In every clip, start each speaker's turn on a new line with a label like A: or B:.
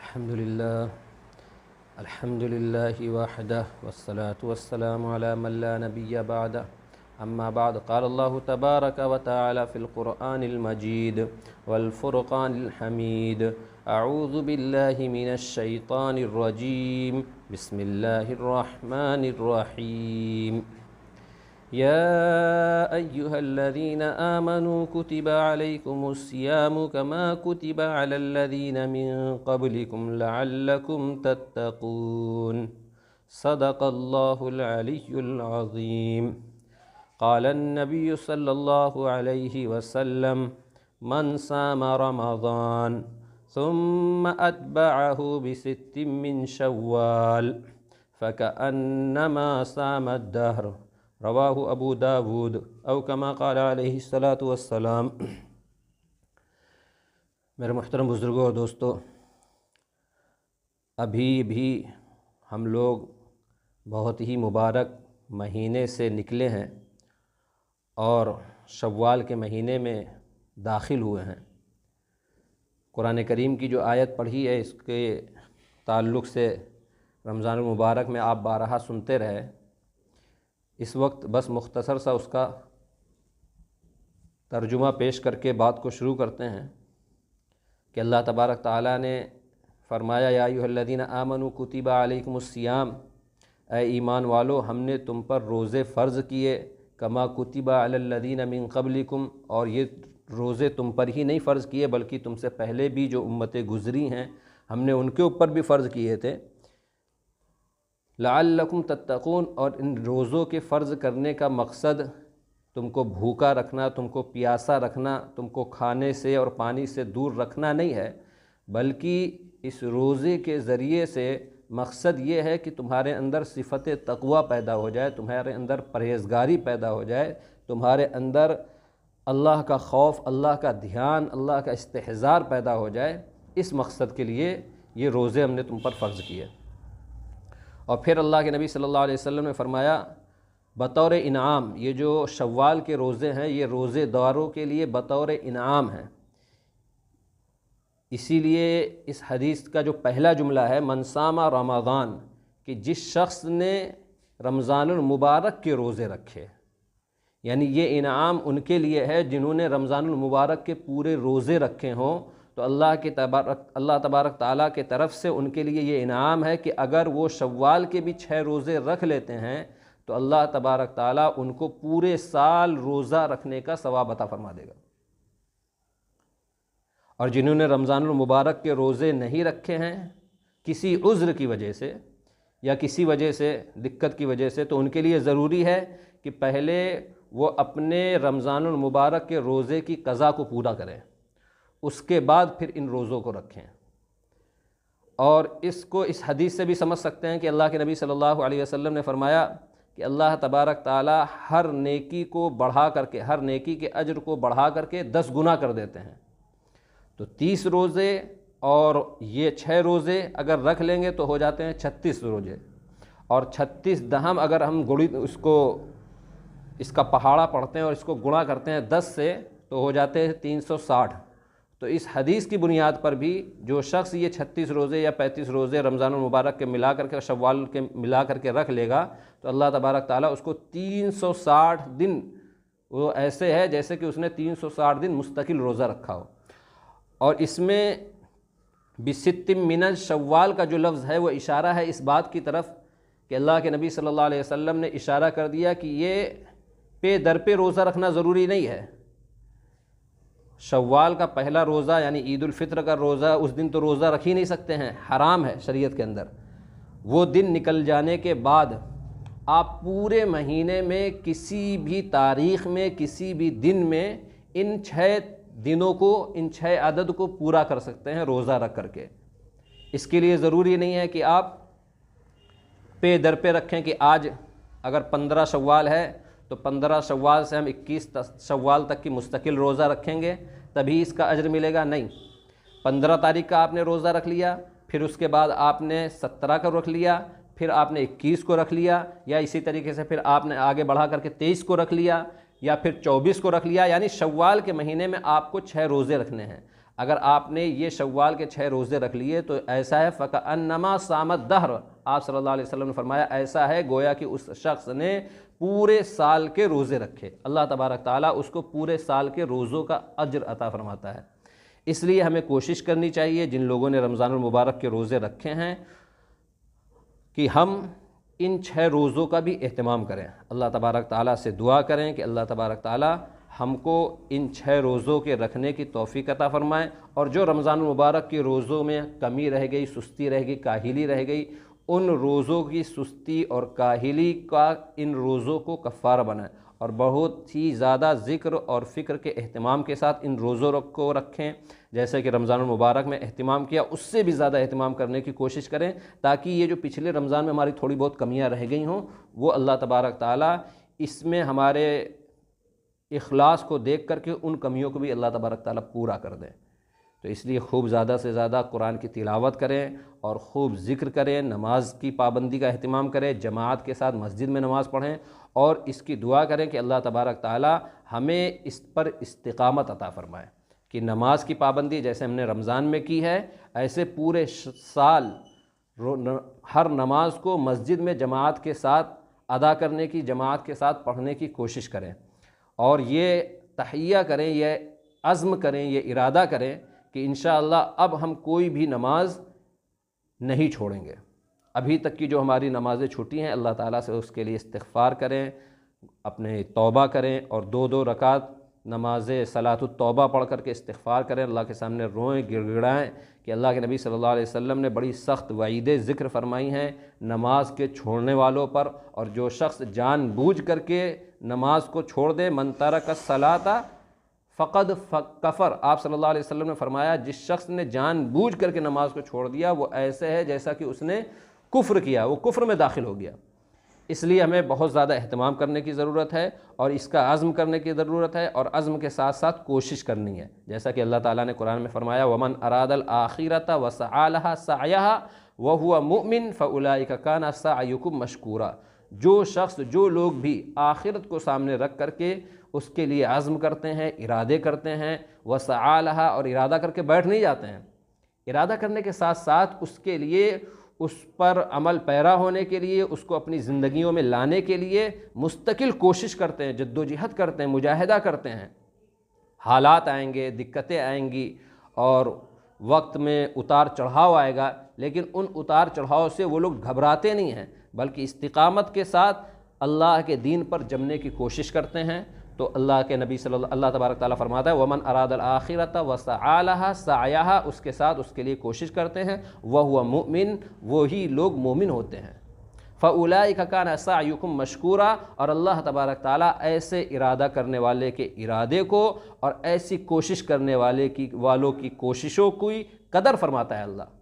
A: الحمد لله وحده والصلاة والسلام على من لا نبي بعده أما بعد قال الله تبارك وتعالى في القرآن المجيد والفرقان الحميد أعوذ بالله من الشيطان الرجيم بسم الله الرحمن الرحيم يا أيها الذين آمنوا كتب عليكم الصيام كما كتب على الذين من قبلكم لعلكم تتقون صدق الله العلي العظيم قال النبي صلى الله عليه وسلم من صام رمضان ثم أتبعه بست من شوال فكأنما صام الدهر رواہ ابو داود او کما قال علیہ الصلاۃ والسلام۔ میرے محترم بزرگوں اور دوستو، ابھی بھی ہم لوگ بہت ہی مبارک مہینے سے نکلے ہیں اور شوال کے مہینے میں داخل ہوئے ہیں۔ قرآن کریم کی جو آیت پڑھی ہے اس کے تعلق سے رمضان المبارک میں آپ بارہا سنتے رہے۔ اس وقت بس مختصر سا اس کا ترجمہ پیش کر کے بات کو شروع کرتے ہیں کہ اللہ تبارک تعالیٰ نے فرمایا یا ایھا الذین آمنوا کتب علیکم الصیام، اے ایمان والو ہم نے تم پر روزے فرض کیے، کما کتب علی الذین من قبلکم، اور یہ روزے تم پر ہی نہیں فرض کیے بلکہ تم سے پہلے بھی جو امتیں گزری ہیں ہم نے ان کے اوپر بھی فرض کیے تھے، لعلکم تتقون، اور ان روزوں کے فرض کرنے کا مقصد تم کو بھوکا رکھنا، تم کو پیاسا رکھنا، تم کو کھانے سے اور پانی سے دور رکھنا نہیں ہے، بلکہ اس روزے کے ذریعے سے مقصد یہ ہے کہ تمہارے اندر صفت تقوی پیدا ہو جائے، تمہارے اندر پرہیزگاری پیدا ہو جائے، تمہارے اندر اللہ کا خوف، اللہ کا دھیان، اللہ کا استحضار پیدا ہو جائے۔ اس مقصد کے لیے یہ روزے ہم نے تم پر فرض کیے۔ اور پھر اللہ کے نبی صلی اللہ علیہ وسلم نے فرمایا بطور انعام، یہ جو شوال کے روزے ہیں یہ روزے داروں کے لیے بطور انعام ہیں۔ اسی لیے اس حدیث کا جو پہلا جملہ ہے من صام رمضان، کہ جس شخص نے رمضان المبارک کے روزے رکھے، یعنی یہ انعام ان کے لیے ہے جنہوں نے رمضان المبارک کے پورے روزے رکھے ہوں، تو اللہ تبارک تعالیٰ کے طرف سے ان کے لیے یہ انعام ہے کہ اگر وہ شوال کے بھی 6 روزے رکھ لیتے ہیں تو اللہ تبارک تعالیٰ ان کو پورے سال روزہ رکھنے کا ثواب عطا فرما دے گا۔ اور جنہوں نے رمضان المبارک کے روزے نہیں رکھے ہیں کسی عذر کی وجہ سے یا کسی وجہ سے دقت کی وجہ سے، تو ان کے لیے ضروری ہے کہ پہلے وہ اپنے رمضان المبارک کے روزے کی قضا کو پورا کریں، اس کے بعد پھر ان روزوں کو رکھیں۔ اور اس کو اس حدیث سے بھی سمجھ سکتے ہیں کہ اللہ کے نبی صلی اللہ علیہ وسلم نے فرمایا کہ اللہ تبارک تعالی ہر نیکی کو بڑھا کر کے، ہر نیکی کے اجر کو بڑھا کر کے 10 گنا کر دیتے ہیں۔ تو 30 روزے اور یہ 6 روزے اگر رکھ لیں گے تو ہو جاتے ہیں 36 روزے، اور 36 دہم اگر ہم اس کا پہاڑا پڑھتے ہیں اور اس کو گنا کرتے ہیں 10 سے تو ہو جاتے ہیں 360۔ تو اس حدیث کی بنیاد پر بھی جو شخص یہ 36 روزے یا 35 روزے رمضان المبارک کے ملا کر کے شوال کے ملا کر کے رکھ لے گا تو اللہ تبارک تعالیٰ اس کو 360 دن، وہ ایسے ہے جیسے کہ اس نے 360 دن مستقل روزہ رکھا ہو۔ اور اس میں بست من شوال کا جو لفظ ہے وہ اشارہ ہے اس بات کی طرف کہ اللہ کے نبی صلی اللہ علیہ وسلم نے اشارہ کر دیا کہ یہ پے در پہ روزہ رکھنا ضروری نہیں ہے۔ شوال کا پہلا روزہ یعنی عید الفطر کا روزہ، اس دن تو روزہ رکھ ہی نہیں سکتے ہیں، حرام ہے شریعت کے اندر۔ وہ دن نکل جانے کے بعد آپ پورے مہینے میں کسی بھی تاریخ میں کسی بھی دن میں ان 6 دنوں کو، ان 6 عدد کو پورا کر سکتے ہیں روزہ رکھ کر کے۔ اس کے لیے ضروری نہیں ہے کہ آپ پے در پہ رکھیں کہ آج اگر 15 شوال ہے تو 15 شوال سے ہم 21 شوال تک کی مستقل روزہ رکھیں گے تبھی اس کا اجر ملے گا، نہیں۔ 15 تاریخ کا آپ نے روزہ رکھ لیا، پھر اس کے بعد آپ نے 17 کا رکھ لیا، پھر آپ نے 21 کو رکھ لیا، یا اسی طریقے سے پھر آپ نے آگے بڑھا کر کے 23 کو رکھ لیا، یا پھر 24 کو رکھ لیا، یعنی شوال کے مہینے میں آپ کو 6 روزے رکھنے ہیں۔ اگر آپ نے یہ شوال کے 6 روزے رکھ لیے تو ایسا ہے فَكَأَنَّمَا صَامَ الدَّهْرَ، آپ صلی اللہ علیہ وسلم نے فرمایا ایسا ہے گویا کہ اس شخص نے پورے سال کے روزے رکھے، اللہ تبارک تعالیٰ اس کو پورے سال کے روزوں کا اجر عطا فرماتا ہے۔ اس لیے ہمیں کوشش کرنی چاہیے جن لوگوں نے رمضان المبارک کے روزے رکھے ہیں کہ ہم ان 6 روزوں کا بھی اہتمام کریں، اللہ تبارک تعالیٰ سے دعا کریں کہ اللہ تبارک تعالیٰ ہم کو ان 6 روزوں کے رکھنے کی توفیق عطا فرمائے، اور جو رمضان المبارک کے روزوں میں کمی رہ گئی، سستی رہ گئی، کاہلی رہ گئی، ان روزوں کی سستی اور کاہلی کا ان روزوں کو کفارہ بنائیں، اور بہت ہی زیادہ ذکر اور فکر کے اہتمام کے ساتھ ان روزوں کو رکھیں، جیسے کہ رمضان المبارک میں اہتمام کیا اس سے بھی زیادہ اہتمام کرنے کی کوشش کریں، تاکہ یہ جو پچھلے رمضان میں ہماری تھوڑی بہت کمیاں رہ گئی ہوں وہ اللہ تبارک تعالیٰ اس میں ہمارے اخلاص کو دیکھ کر کے ان کمیوں کو بھی اللہ تبارک تعالیٰ پورا کر دیں۔ تو اس لیے خوب زیادہ سے زیادہ قرآن کی تلاوت کریں اور خوب ذکر کریں، نماز کی پابندی کا اہتمام کریں، جماعت کے ساتھ مسجد میں نماز پڑھیں، اور اس کی دعا کریں کہ اللہ تبارک تعالیٰ ہمیں اس پر استقامت عطا فرمائے کہ نماز کی پابندی جیسے ہم نے رمضان میں کی ہے ایسے پورے سال ہر نماز کو مسجد میں جماعت کے ساتھ ادا کرنے کی، جماعت کے ساتھ پڑھنے کی کوشش کریں، اور یہ تحیہ کریں، یہ عزم کریں، یہ ارادہ کریں کہ انشاءاللہ اب ہم کوئی بھی نماز نہیں چھوڑیں گے۔ ابھی تک کی جو ہماری نمازیں چھوٹی ہیں اللہ تعالیٰ سے اس کے لیے استغفار کریں، اپنے توبہ کریں، اور 2 رکعت نماز صلاۃ التوبہ پڑھ کر کے استغفار کریں، اللہ کے سامنے روئیں، گڑ گڑائیں کہ اللہ کے نبی صلی اللہ علیہ وسلم نے بڑی سخت وعیدیں ذکر فرمائی ہیں نماز کے چھوڑنے والوں پر، اور جو شخص جان بوجھ کر کے نماز کو چھوڑ دے، من ترک الصلاۃ فقد کفر، آپ صلی اللہ علیہ وسلم نے فرمایا جس شخص نے جان بوجھ کر کے نماز کو چھوڑ دیا وہ ایسے ہے جیسا کہ اس نے کفر کیا، وہ کفر میں داخل ہو گیا۔ اس لیے ہمیں بہت زیادہ اہتمام کرنے کی ضرورت ہے، اور اس کا عزم کرنے کی ضرورت ہے، اور عزم کے ساتھ ساتھ کوشش کرنی ہے، جیسا کہ اللہ تعالیٰ نے قرآن میں فرمایا وَمَنْ أَرَادَ الْآخِرَةَ وَسَعَى لَهَا سَعْيَهَا وَهُوَ مُؤْمِنٌ فَأُولَٰئِكَ كَانَ سَعْيُكُمْ مَشْكُورًا، جو شخص جو لوگ بھی آخرت کو سامنے رکھ کر کے اس کے لیے عزم کرتے ہیں، ارادے کرتے ہیں، وَسَعَى لَهَا، اور ارادہ کر کے بیٹھ نہیں جاتے ہیں، ارادہ کرنے کے ساتھ ساتھ اس کے لیے، اس پر عمل پیرا ہونے کے لیے، اس کو اپنی زندگیوں میں لانے کے لیے مستقل کوشش کرتے ہیں، جد و جہد کرتے ہیں، مجاہدہ کرتے ہیں۔ حالات آئیں گے، دقتیں آئیں گی، اور وقت میں اتار چڑھاؤ آئے گا، لیکن ان اتار چڑھاؤ سے وہ لوگ گھبراتے نہیں ہیں، بلکہ استقامت کے ساتھ اللہ کے دین پر جمنے کی کوشش کرتے ہیں۔ تو اللہ کے نبی اللہ تبارک تعالیٰ فرماتا ہے وَمَنْ أَرَادَ الْآخِرَةَ وَسَعَى لَهَا سَعْيَهَا، اس کے ساتھ اس کے لیے کوشش کرتے ہیں، وَهُوَ مُؤْمِن، وہی لوگ مومن ہوتے ہیں۔ فَأُولَٰئِكَ كَانَ سَعْيُكُمْ مَشْكُورًا، اور اللہ تبارک تعالیٰ ایسے ارادہ کرنے والے کے ارادے کو اور ایسی کوشش کرنے والوں کی کوششوں کی قدر فرماتا ہے اللہ،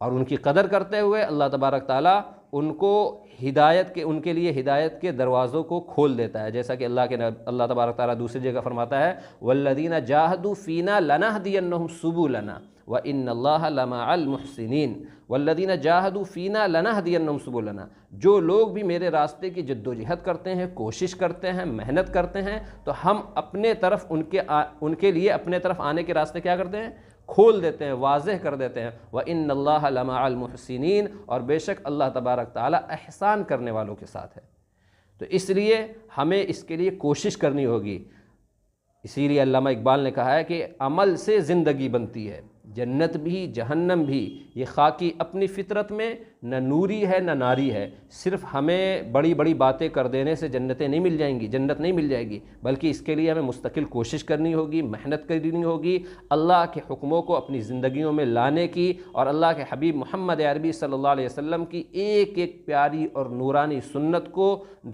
A: اور ان کی قدر کرتے ہوئے اللہ تبارک تعالیٰ ان کو ان کے لیے ہدایت کے دروازوں کو کھول دیتا ہے، جیسا کہ اللہ تبارک تعالیٰ دوسری جگہ فرماتا ہے وَالَّذِينَ جَاهَدُوا فِينَا لَنَهْدِيَنَّهُمْ سُبُلَنَا وَإِنَّ اللَّهَ لَمَعَ الْمُحْسِنِينَ وَالَّذِينَ جَاهَدُوا فِينَا لَنَهْدِيَنَّهُمْ سُبُلَنَا، جو لوگ بھی میرے راستے کی جد و جہد کرتے ہیں، کوشش کرتے ہیں، محنت کرتے ہیں، تو ہم اپنے طرف ان کے لیے اپنے طرف آنے کے راستے کیا کرتے ہیں؟ کھول دیتے ہیں، واضح کر دیتے ہیں۔ وَإِنَّ اللَّهَ لَمَعَ الْمُحْسِنِينَ، اور بے شک اللہ تبارک تعالیٰ احسان کرنے والوں کے ساتھ ہے۔ تو اس لیے ہمیں اس کے لیے کوشش کرنی ہوگی۔ اسی لیے علامہ اقبال نے کہا ہے کہ عمل سے زندگی بنتی ہے، جنت بھی جہنم بھی، یہ خاکی اپنی فطرت میں نہ نوری ہے نہ ناری ہے۔ صرف ہمیں بڑی بڑی باتیں کر دینے سے جنتیں نہیں مل جائیں گی، جنت نہیں مل جائے گی، بلکہ اس کے لیے ہمیں مستقل کوشش کرنی ہوگی، محنت کرنی ہوگی، اللہ کے حکموں کو اپنی زندگیوں میں لانے کی، اور اللہ کے حبیب محمد عربی صلی اللہ علیہ وسلم کی ایک ایک پیاری اور نورانی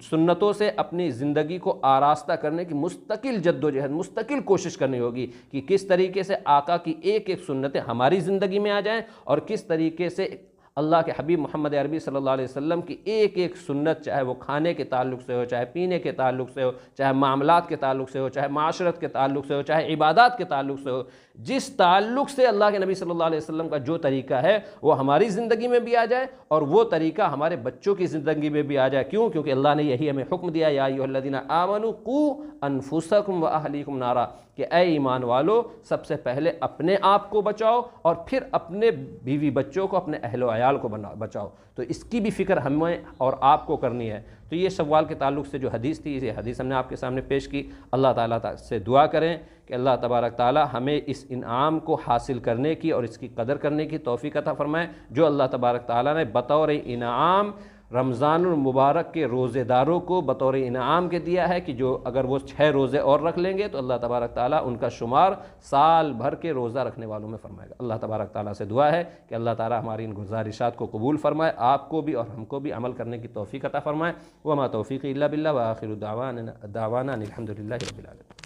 A: سنتوں سے اپنی زندگی کو آراستہ کرنے کی مستقل جد و جہد، مستقل کوشش کرنی ہوگی کہ کس طریقے سے آقا کی ایک ایک سنتیں ہماری زندگی میں آ جائیں، اور کس طریقے سے اللہ کے حبیب محمد عربی صلی اللہ علیہ وسلم کی ایک ایک سنت، چاہے وہ کھانے کے تعلق سے ہو، چاہے پینے کے تعلق سے ہو، چاہے معاملات کے تعلق سے ہو، چاہے معاشرت کے تعلق سے ہو، چاہے عبادات کے تعلق سے ہو، جس تعلق سے اللہ کے نبی صلی اللہ علیہ وسلم کا جو طریقہ ہے وہ ہماری زندگی میں بھی آ جائے، اور وہ طریقہ ہمارے بچوں کی زندگی میں بھی آ جائے۔ کیوں؟ کیونکہ اللہ نے یہی ہمیں حکم دیا یا ایھا الذین آمنوا قوا انفسکم واہلیکم نارا، کہ اے ایمان والو سب سے پہلے اپنے آپ کو بچاؤ اور پھر اپنے بیوی بچوں کو، اپنے اہل و عیال کو بچاؤ۔ تو اس کی بھی فکر ہمیں اور آپ کو کرنی ہے۔ تو یہ شوال کے تعلق سے جو حدیث تھی، یہ حدیث ہم نے آپ کے سامنے پیش کی۔ اللہ تعالیٰ سے دعا کریں کہ اللہ تبارک تعالیٰ ہمیں اس انعام کو حاصل کرنے کی اور اس کی قدر کرنے کی توفیق عطا فرمائے، جو اللہ تبارک تعالیٰ نے بطور انعام رمضان المبارک کے روزے داروں کو بطور انعام کے دیا ہے، کہ جو اگر وہ 6 روزے اور رکھ لیں گے تو اللہ تبارک تعالیٰ ان کا شمار سال بھر کے روزہ رکھنے والوں میں فرمائے گا۔ اللہ تبارک تعالیٰ سے دعا ہے کہ اللہ تعالیٰ ہماری ان گزارشات کو قبول فرمائے، آپ کو بھی اور ہم کو بھی عمل کرنے کی توفیق عطا فرمائے۔ وما توفیقی الا باللہ، وآخر دعوانا الحمد للہ رب العالمین۔